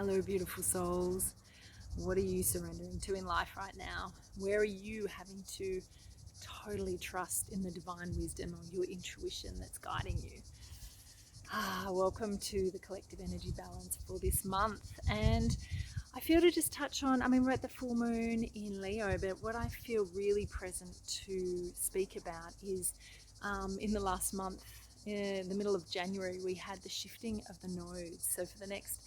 Hello, beautiful souls. What are you surrendering to in life right now? Where are you having to totally trust in the divine wisdom or your intuition that's guiding you? Welcome to the collective energy balance for this month. And I feel to just touch on, we're at the full moon in Leo, but what I feel really present to speak about is in the last month, in the middle of January, we had the shifting of the nodes. So for the next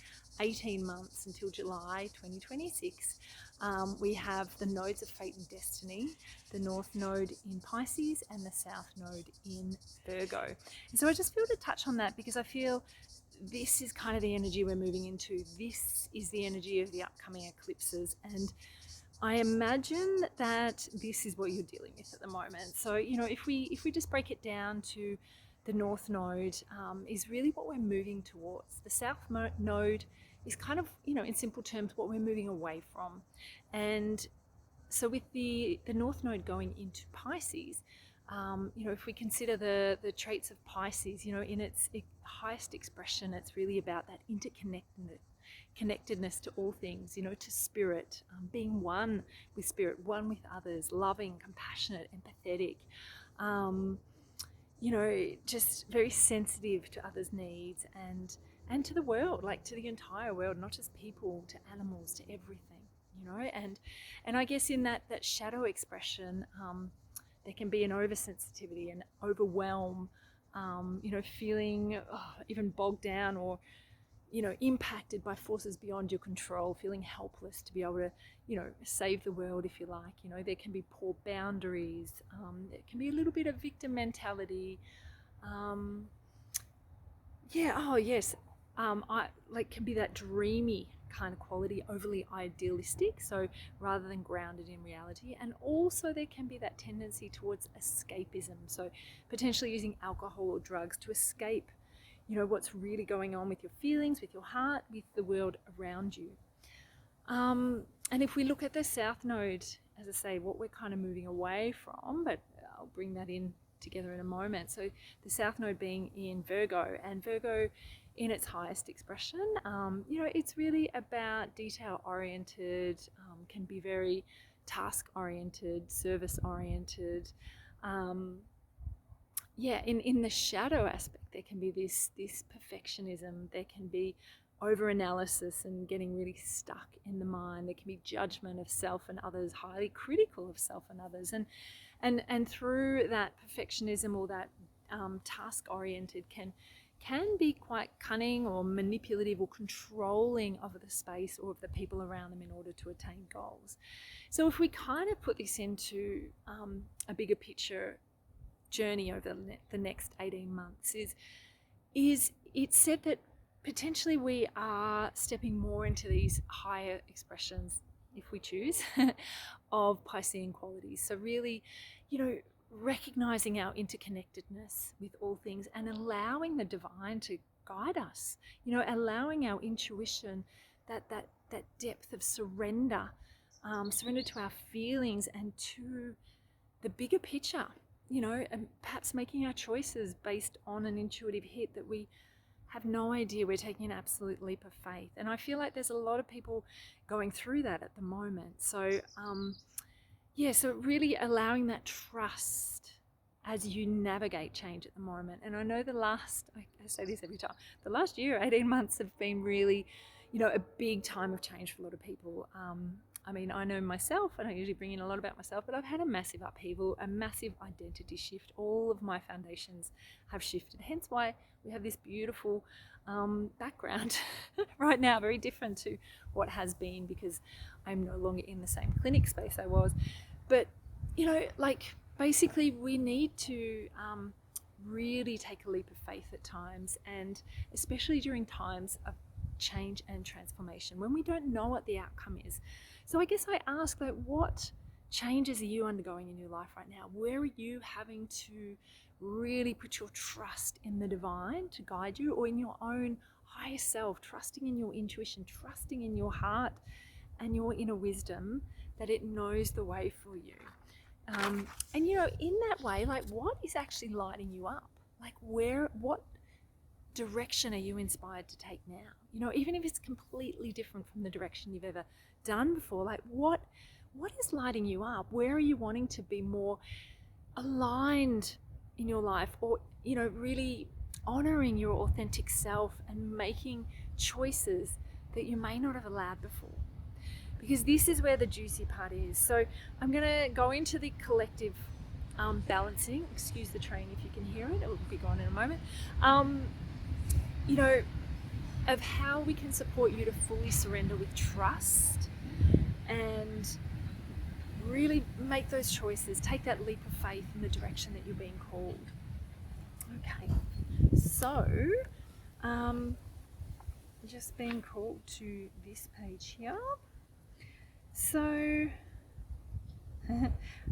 18 months until July 2026, we have the nodes of fate and destiny, the north node in Pisces and the south node in Virgo. And so I just feel to touch on that because I feel this is kind of the energy we're moving into. This is the energy of the upcoming eclipses, and I imagine that this is what you're dealing with at the moment. So, if we just break it down to the north node, is really what we're moving towards. The south node is kind of, in simple terms, what we're moving away from. And so with the north node going into Pisces, if we consider the traits of Pisces, in its highest expression, it's really about that connectedness to all things, to spirit, being one with spirit, one with others, loving, compassionate, empathetic, just very sensitive to others' needs and to the world, like to the entire world, not just people, to animals, to everything, and I guess in that shadow expression, there can be an oversensitivity and overwhelm, feeling even bogged down or impacted by forces beyond your control, feeling helpless to be able to, save the world, if you like. There can be poor boundaries. There can be a little bit of victim mentality. Can be that dreamy kind of quality, overly idealistic, so rather than grounded in reality. And also there can be that tendency towards escapism, so potentially using alcohol or drugs to escape what's really going on with your feelings, with your heart, with the world around you. And if we look at the south node, as I say, what we're kind of moving away from, but I'll bring that in together in a moment. So the south node being in Virgo, and Virgo in its highest expression, it's really about detail oriented, can be very task oriented, service oriented. In the shadow aspect, there can be this perfectionism. There can be over-analysis and getting really stuck in the mind. There can be judgment of self and others, highly critical of self and others. And through that perfectionism or that task-oriented can be quite cunning or manipulative or controlling of the space or of the people around them in order to attain goals. So if we kind of put this into a bigger picture journey over the next 18 months, is it's said that potentially we are stepping more into these higher expressions, if we choose, of Piscean qualities. So really, recognizing our interconnectedness with all things and allowing the divine to guide us, allowing our intuition, that depth of surrender to our feelings and to the bigger picture, and perhaps making our choices based on an intuitive hit that we have no idea. We're taking an absolute leap of faith. And I feel like there's a lot of people going through that at the moment. So, so really allowing that trust as you navigate change at the moment. And I know I say this every time, the last year, 18 months have been really, a big time of change for a lot of people. I know myself, and I usually bring in a lot about myself, but I've had a massive upheaval, a massive identity shift. All of my foundations have shifted, hence why we have this beautiful background right now, very different to what has been, because I'm no longer in the same clinic space I was. But, basically we need to really take a leap of faith at times, and especially during times of change and transformation when we don't know what the outcome is. So I guess I ask, what changes are you undergoing in your life right now? Where are you having to really put your trust in the divine to guide you, or in your own higher self, trusting in your intuition, trusting in your heart and your inner wisdom that it knows the way for you? And in that way, what is actually lighting you up? What direction are you inspired to take now? You know, even if it's completely different from the direction you've ever done before, like what is lighting you up? Where are you wanting to be more aligned in your life, or, you know, really honoring your authentic self and making choices that you may not have allowed before? Because this is where the juicy part is. So I'm going to go into the collective balancing. Excuse the train if you can hear it. It will be gone in a moment. You know, of how we can support you to fully surrender with trust and really make those choices. Take that leap of faith in the direction that you're being called. Okay, so just being called to this page here. So,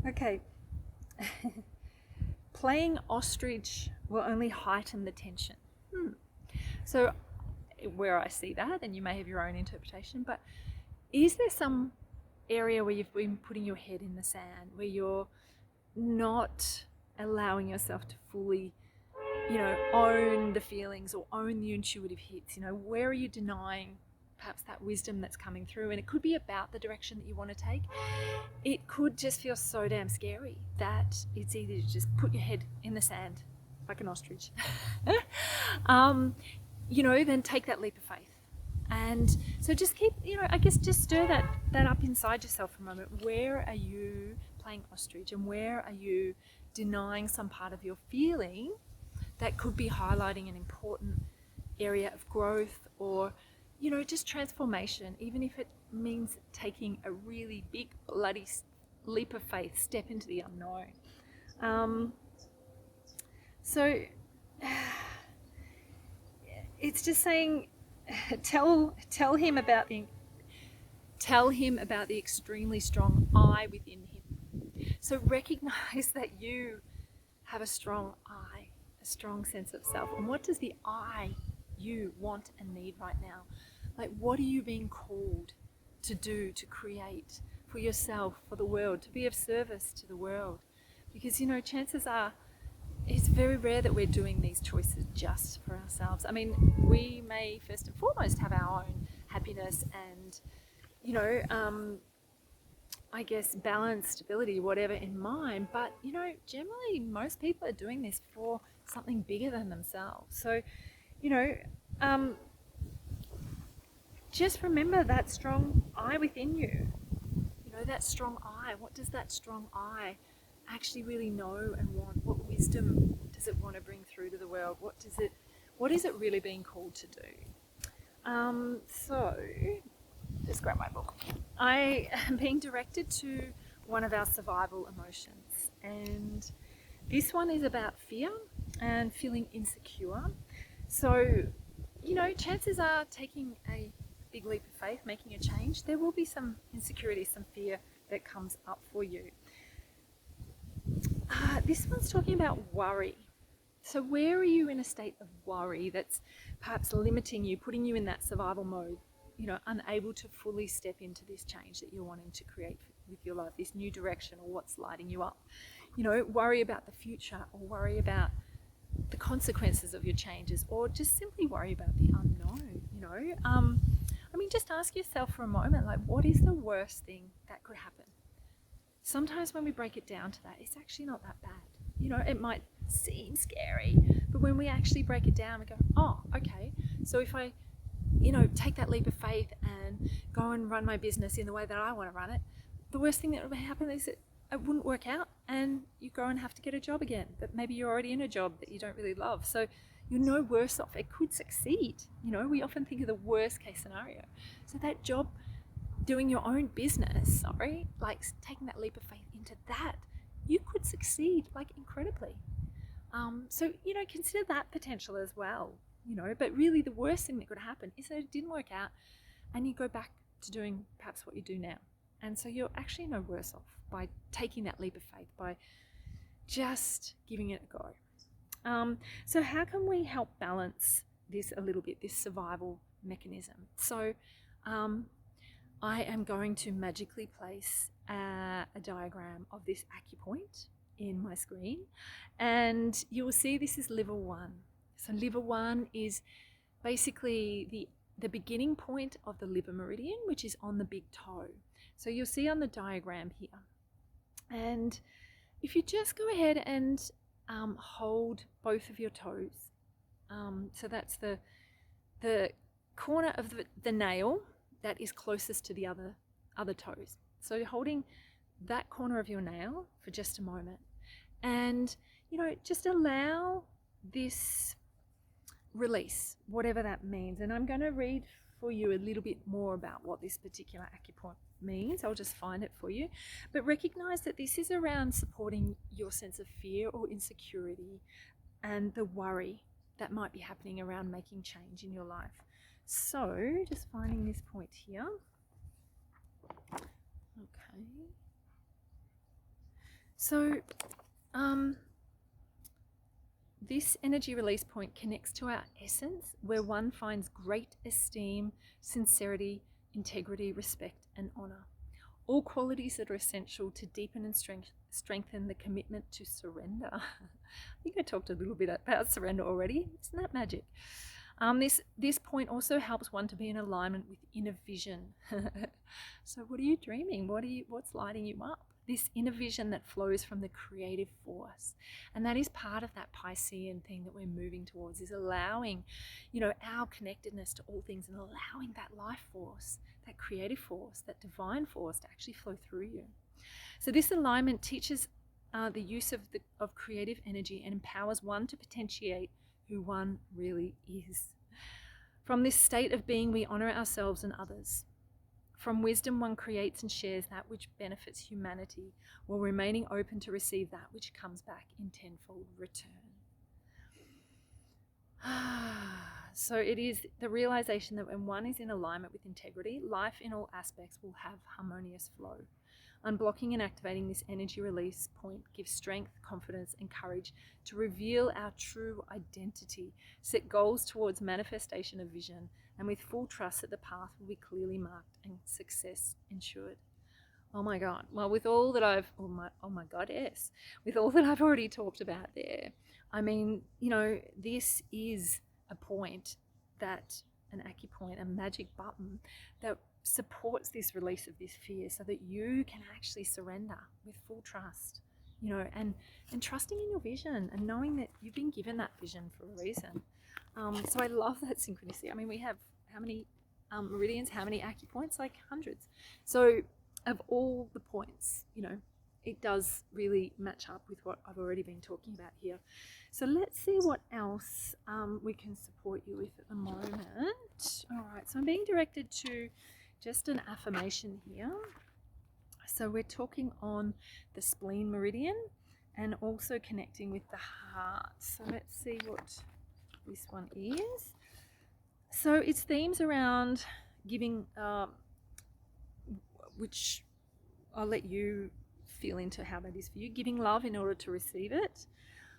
okay, playing ostrich will only heighten the tension. So where I see that, and you may have your own interpretation, but is there some area where you've been putting your head in the sand, where you're not allowing yourself to fully, you know, own the feelings or own the intuitive hits? You know, where are you denying perhaps that wisdom that's coming through? And it could be about the direction that you want to take. It could just feel so damn scary that it's easy to just put your head in the sand like an ostrich. You know, then take that leap of faith. And so just keep, you know, I guess just stir that up inside yourself for a moment. Where are you playing ostrich, and where are you denying some part of your feeling that could be highlighting an important area of growth, or, you know, just transformation, even if it means taking a really big bloody leap of faith, step into the unknown. So it's just saying, tell him about the extremely strong I within him. So recognize that you have a strong I, a strong sense of self. And what does the I, you, want and need right now? Like, what are you being called to do, to create for yourself, for the world, to be of service to the world? Because, you know, chances are it's very rare that we're doing these choices just for ourselves. I mean, we may first and foremost have our own happiness and, you know, I guess balance, stability, whatever in mind. But, you know, generally most people are doing this for something bigger than themselves. So, you know, just remember that strong I within you. You know, that strong I. What does that strong I actually really know and want? What wisdom does it want to bring through to the world? What is it really being called to do? So just grab my book. I am being directed to one of our survival emotions, and this one is about fear and feeling insecure. So, you know, chances are taking a big leap of faith, making a change, there will be some insecurity, some fear that comes up for you. This one's talking about worry. So where are you in a state of worry that's perhaps limiting you, putting you in that survival mode, you know, unable to fully step into this change that you're wanting to create with your life, this new direction, or what's lighting you up? You know, worry about the future, or worry about the consequences of your changes, or just simply worry about the unknown, you know. I mean, just ask yourself for a moment, like, what is the worst thing that could happen? Sometimes when we break it down to that, it's actually not that bad. You know, it might seem scary, but when we actually break it down, we go, oh, okay, so if I, you know, take that leap of faith and go and run my business in the way that I want to run it, the worst thing that would happen is that it wouldn't work out and you go and have to get a job again, but maybe you're already in a job that you don't really love. So you're no worse off. It could succeed. You know, we often think of the worst case scenario. So that job, doing your own business, like taking that leap of faith into that, you could succeed like incredibly. So, you know, consider that potential as well, you know, but really the worst thing that could happen is that it didn't work out and you go back to doing perhaps what you do now. And so you're actually no worse off by taking that leap of faith, by just giving it a go. So how can we help balance this a little bit, this survival mechanism? So I am going to magically place a diagram of this acupoint in my screen, and you will see this is level 1. So liver 1 is basically the beginning point of the liver meridian, which is on the big toe. So you'll see on the diagram here. And if you just go ahead and hold both of your toes, so that's the corner of the nail that is closest to the other toes. So you're holding that corner of your nail for just a moment, and just allow this release, whatever that means. And I'm going to read for you a little bit more about what this particular acupoint means. I'll just find it for you, but recognize that this is around supporting your sense of fear or insecurity and the worry that might be happening around making change in your life. So just finding this point here. Okay. So this energy release point connects to our essence, where one finds great esteem, sincerity, integrity, respect, and honor. All qualities that are essential to deepen and strengthen the commitment to surrender. I think I talked a little bit about surrender already. Isn't that magic? This point also helps one to be in alignment with inner vision. So what are you dreaming? What's lighting you up? This inner vision that flows from the creative force. And that is part of that Piscean thing that we're moving towards, is allowing, our connectedness to all things, and allowing that life force, that creative force, that divine force to actually flow through you. So this alignment teaches the use of creative energy and empowers one to potentiate who one really is. From this state of being, we honor ourselves and others. From wisdom, one creates and shares that which benefits humanity, while remaining open to receive that which comes back in tenfold return. So it is the realization that when one is in alignment with integrity, life in all aspects will have harmonious flow. Unblocking and activating this energy release point gives strength, confidence, and courage to reveal our true identity, set goals towards manifestation of vision, and with full trust that the path will be clearly marked and success ensured. Oh my God. Well, with all that with all that I've already talked about there, I mean, this is a point that an acupoint, a magic button that supports this release of this fear, so that you can actually surrender with full trust, and trusting in your vision, and knowing that you've been given that vision for a reason. So I love that synchronicity. I mean, we have how many meridians, how many acupoints? Like hundreds. So of all the points, it does really match up with what I've already been talking about here. So let's see what else we can support you with at the moment. All right, so I'm being directed to just an affirmation here. So we're talking on the spleen meridian and also connecting with the heart. So let's see what this one is. So it's themes around giving, which I'll let you feel into how that is for you. Giving love in order to receive it,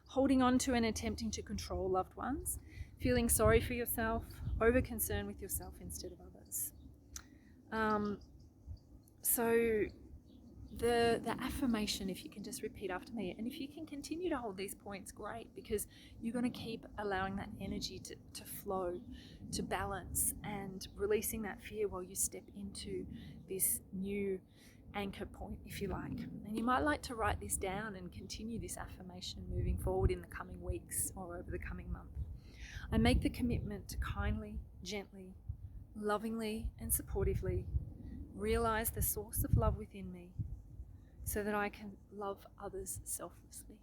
holding on to and attempting to control loved ones, feeling sorry for yourself, over concern with yourself instead of others. So the affirmation, if you can just repeat after me, and if you can continue to hold these points, great, because you're going to keep allowing that energy to flow, to balance, and releasing that fear while you step into this new anchor point, if you like. And you might like to write this down and continue this affirmation moving forward in the coming weeks or over the coming month. I make the commitment to kindly, gently, lovingly, and supportively realize the source of love within me, so that I can love others selflessly.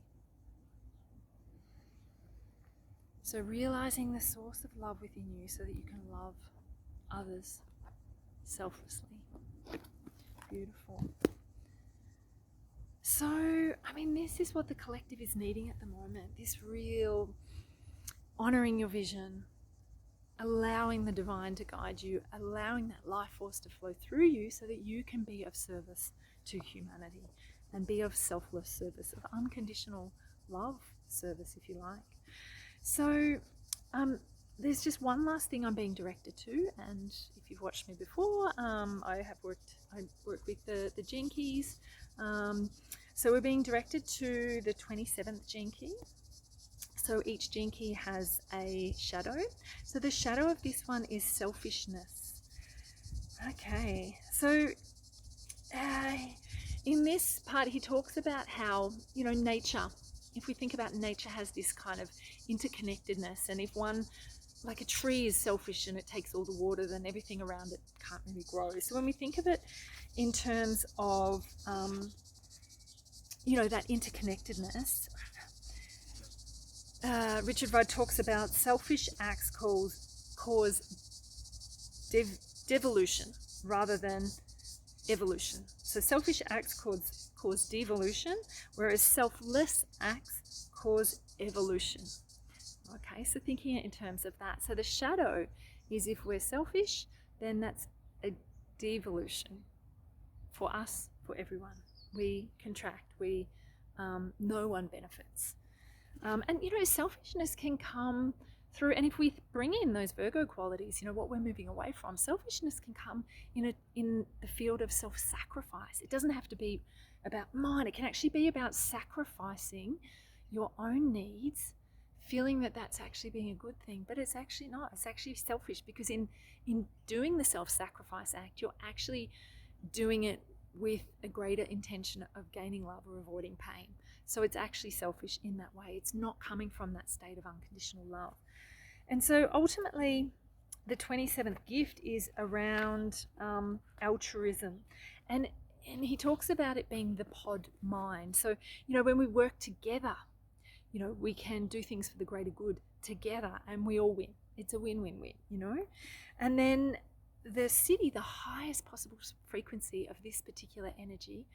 So realizing the source of love within you so that you can love others selflessly. Beautiful. So, I mean, this is what the collective is needing at the moment. This real honoring your vision, allowing the divine to guide you, allowing that life force to flow through you so that you can be of service to humanity and be of selfless service, of unconditional love service, if you like. So there's just one last thing I'm being directed to, and if you've watched me before, I work with the gene keys. So we're being directed to the 27th gene key. So each gene key has a shadow. So the shadow of this one is selfishness. Okay, so uh, in this part he talks about how, you know, nature, if we think about nature, has this kind of interconnectedness, and if one, like a tree, is selfish and it takes all the water, then everything around it can't really grow. So when we think of it in terms of you know, that interconnectedness, Richard Rudd talks about selfish acts cause devolution rather than evolution. So selfish acts cause devolution, whereas selfless acts cause evolution. Okay, so thinking it in terms of that. So the shadow is, if we're selfish, then that's a devolution for us, for everyone. We contract, no one benefits. And, you know, selfishness can come through, and if we bring in those Virgo qualities, you know, what we're moving away from, selfishness can come in the field of self-sacrifice. It doesn't have to be about mine. It can actually be about sacrificing your own needs, feeling that that's actually being a good thing, but it's actually not. It's actually selfish, because in doing the self-sacrifice act, you're actually doing it with a greater intention of gaining love or avoiding pain. So it's actually selfish in that way. It's not coming from that state of unconditional love. And so ultimately, the 27th gift is around altruism. And he talks about it being the pod mind. So, you know, when we work together, you know, we can do things for the greater good together, and we all win. It's a win-win-win, you know. And then the city, the highest possible frequency of this particular energy,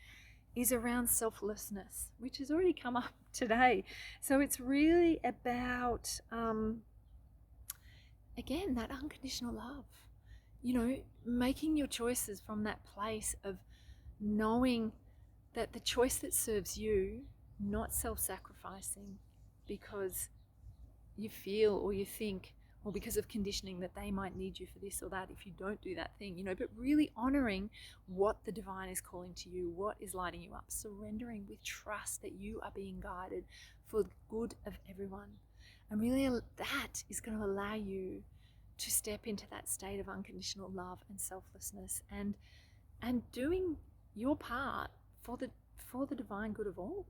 is around selflessness, which has already come up today. So it's really about, again, that unconditional love, you know, making your choices from that place of knowing that the choice that serves you, not self-sacrificing because you feel or you think, or because of conditioning, that they might need you for this or that if you don't do that thing, you know, but really honoring what the divine is calling to you, what is lighting you up, surrendering with trust that you are being guided for the good of everyone. And really that is going to allow you to step into that state of unconditional love and selflessness, and doing your part for the divine good of all.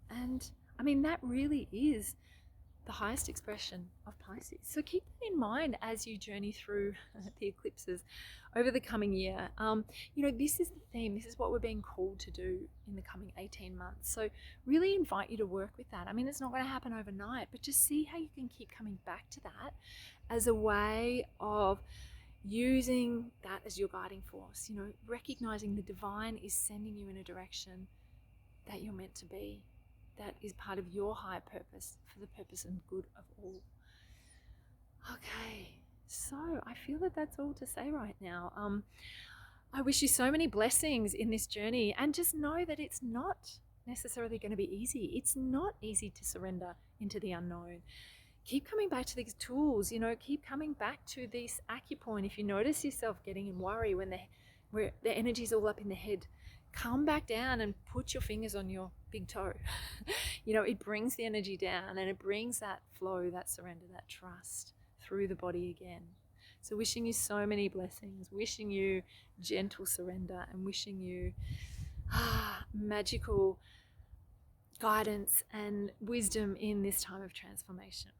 And I mean, that really is the highest expression of Pisces. So keep that in mind as you journey through the eclipses over the coming year. You know, this is the theme. This is what we're being called to do in the coming 18 months. So really invite you to work with that. I mean, it's not going to happen overnight, but just see how you can keep coming back to that as a way of using that as your guiding force. You know, recognizing the divine is sending you in a direction that you're meant to be, that is part of your higher purpose, for the purpose and good of all. Okay, so I feel that that's all to say right now. I wish you so many blessings in this journey, and just know that it's not necessarily going to be easy. It's not easy to surrender into the unknown. Keep coming back to these tools, you know, keep coming back to this acupoint. If you notice yourself getting in worry when the energy's all up in the head, come back down and put your fingers on your big toe. You know, it brings the energy down, and it brings that flow, that surrender, that trust through the body again. So wishing you so many blessings, wishing you gentle surrender, and wishing you magical guidance and wisdom in this time of transformation.